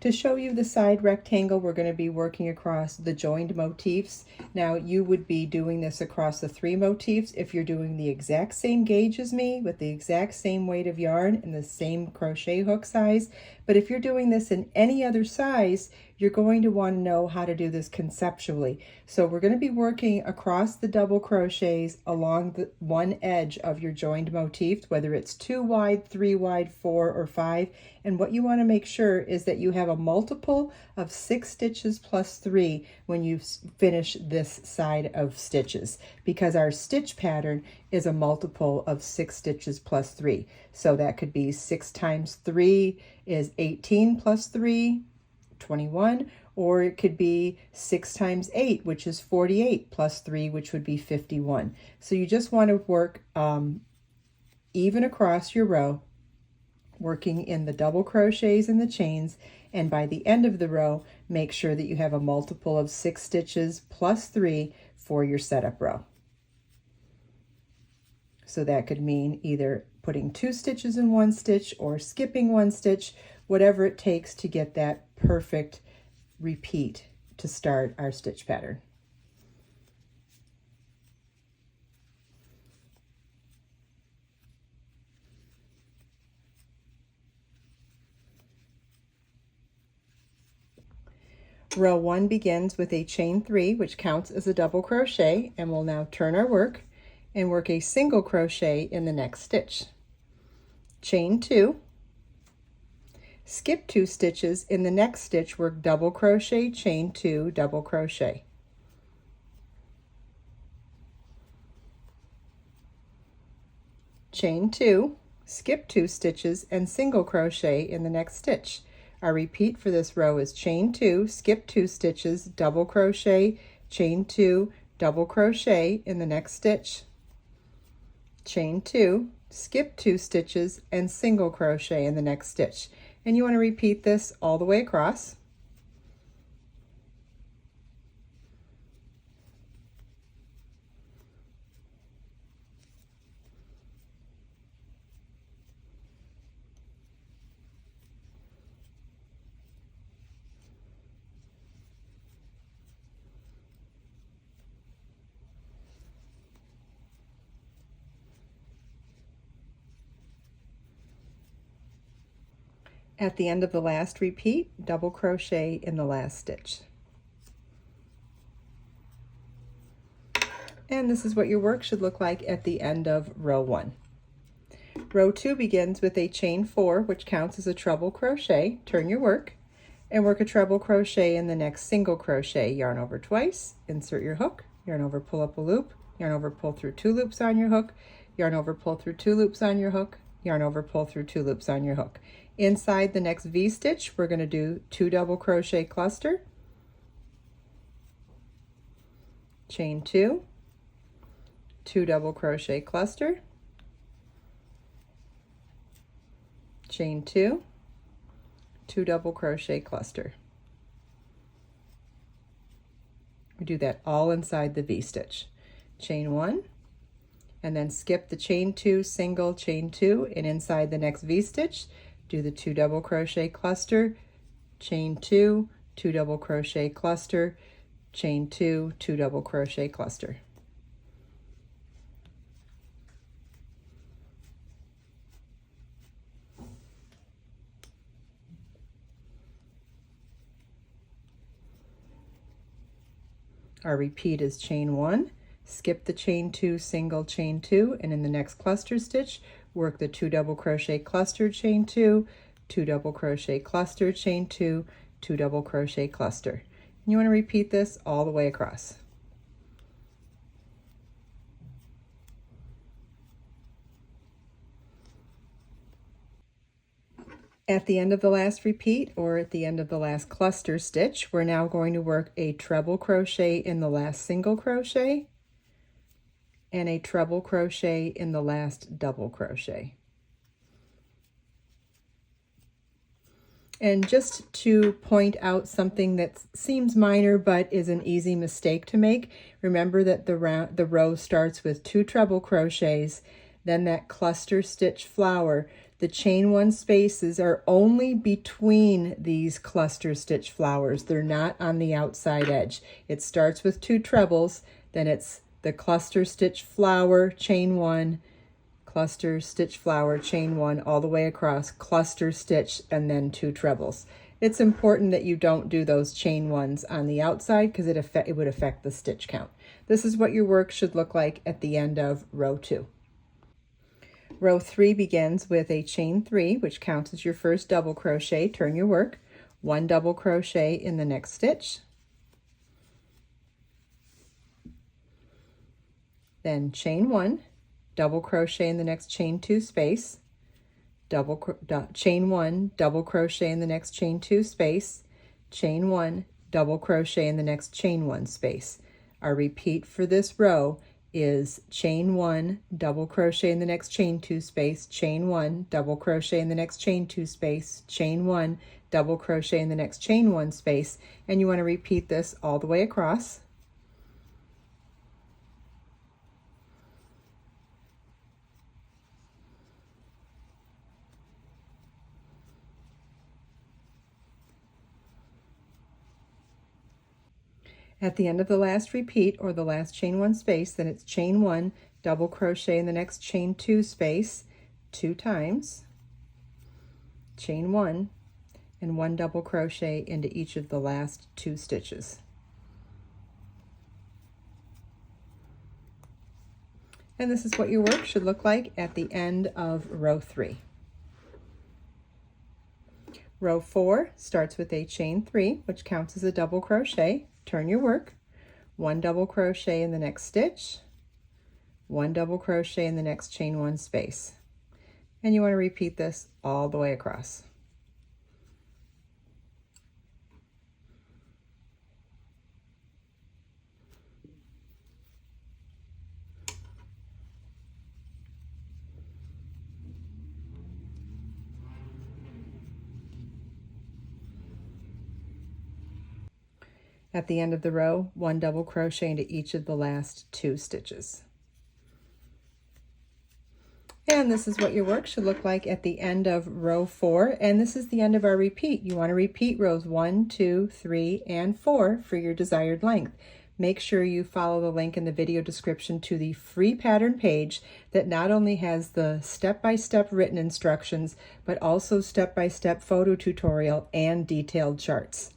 To show you the side rectangle, we're going to be working across the joined motifs. Now you would be doing this across the 3 motifs if you're doing the exact same gauge as me with the exact same weight of yarn and the same crochet hook size. But if you're doing this in any other size, you're going to want to know how to do this conceptually. So we're going to be working across the double crochets along the one edge of your joined motifs, whether it's 2 wide, 3 wide, 4, or 5. And what you want to make sure is that you have a multiple of 6 stitches plus 3 when you finish this side of stitches, because our stitch pattern is a multiple of 6 stitches plus 3. So that could be 6 times 3 is 18 plus 3, 21, or it could be 6 times 8, which is 48, plus 3, which would be 51. So you just want to work even across your row, working in the double crochets and the chains, and by the end of the row, make sure that you have a multiple of 6 stitches plus 3 for your setup row. So that could mean either putting 2 stitches in 1 stitch or skipping 1 stitch, whatever it takes to get that perfect repeat to start our stitch pattern. Row 1 begins with a chain 3, which counts as a double crochet, and we'll now turn our work and work a single crochet in the next stitch. Chain 2, skip 2 stitches. In the next stitch, work double crochet, chain 2, double crochet. Chain 2, skip 2 stitches, and single crochet in the next stitch. Our repeat for this row is chain 2, skip 2 stitches, double crochet, chain 2, double crochet in the next stitch. Chain 2, skip 2 stitches, and single crochet in the next stitch. And you want to repeat this all the way across. At the end of the last repeat, double crochet in the last stitch. And this is what your work should look like at the end of row 1. Row 2 begins with a chain 4, which counts as a treble crochet. Turn your work and work a treble crochet in the next single crochet. Yarn over twice, insert your hook, yarn over, pull up a loop, yarn over, pull through 2 loops on your hook, yarn over, pull through 2 loops on your hook, yarn over, pull through 2 loops on your hook. Inside the next V-stitch, we're going to do 2 double crochet cluster, chain 2, 2 double crochet cluster, chain 2, 2 double crochet cluster. We do that all inside the V-stitch. Chain 1, and then skip the chain 2, single, chain 2, and inside the next V-stitch, do the 2 double crochet cluster, chain 2, 2 double crochet cluster, chain 2, 2 double crochet cluster. Our repeat is chain 1, skip the chain 2, single, chain 2, and in the next cluster stitch, work the 2 double crochet cluster, chain 2, 2 double crochet cluster, chain 2, 2 double crochet cluster. And you want to repeat this all the way across. At the end of the last repeat, or at the end of the last cluster stitch, we're now going to work a treble crochet in the last single crochet and a treble crochet in the last double crochet. And just to point out something that seems minor but is an easy mistake to make, remember that the row starts with 2 treble crochets, then that cluster stitch flower, The chain 1 spaces are only between these cluster stitch flowers. They're not on the outside edge. It starts with 2 trebles, then it's the cluster stitch flower, chain 1, cluster stitch flower, chain 1, all the way across, cluster stitch, and then 2 trebles. It's important that you don't do those chain 1s on the outside because it would affect the stitch count. This is what your work should look like at the end of row 2. Row 3 begins with a chain 3, which counts as your first double crochet. Turn your work, 1 double crochet in the next stitch, then chain 1, double crochet in the next chain 2 space, chain 1, double crochet in the next chain 2 space, chain 1, double crochet in the next chain 1 space. Our repeat for this row is chain 1, double crochet in the next chain 2 space, chain 1, double crochet in the next chain 2 space, chain 1, double crochet in the next chain 1 space, and you want to repeat this all the way across. At the end of the last repeat, or the last chain 1 space, then it's chain 1, double crochet in the next chain 2 space 2 times, chain 1, and 1 double crochet into each of the last 2 stitches. And this is what your work should look like at the end of row 3. Row 4 starts with a chain 3, which counts as a double crochet. Turn your work, 1 double crochet in the next stitch, 1 double crochet in the next chain 1 space. And you want to repeat this all the way across. At the end of the row, 1 double crochet into each of the last 2 stitches. And this is what your work should look like at the end of row 4, and this is the end of our repeat. You want to repeat rows 1, 2, 3, and 4 for your desired length. Make sure you follow the link in the video description to the free pattern page that not only has the step-by-step written instructions, but also step-by-step photo tutorial and detailed charts.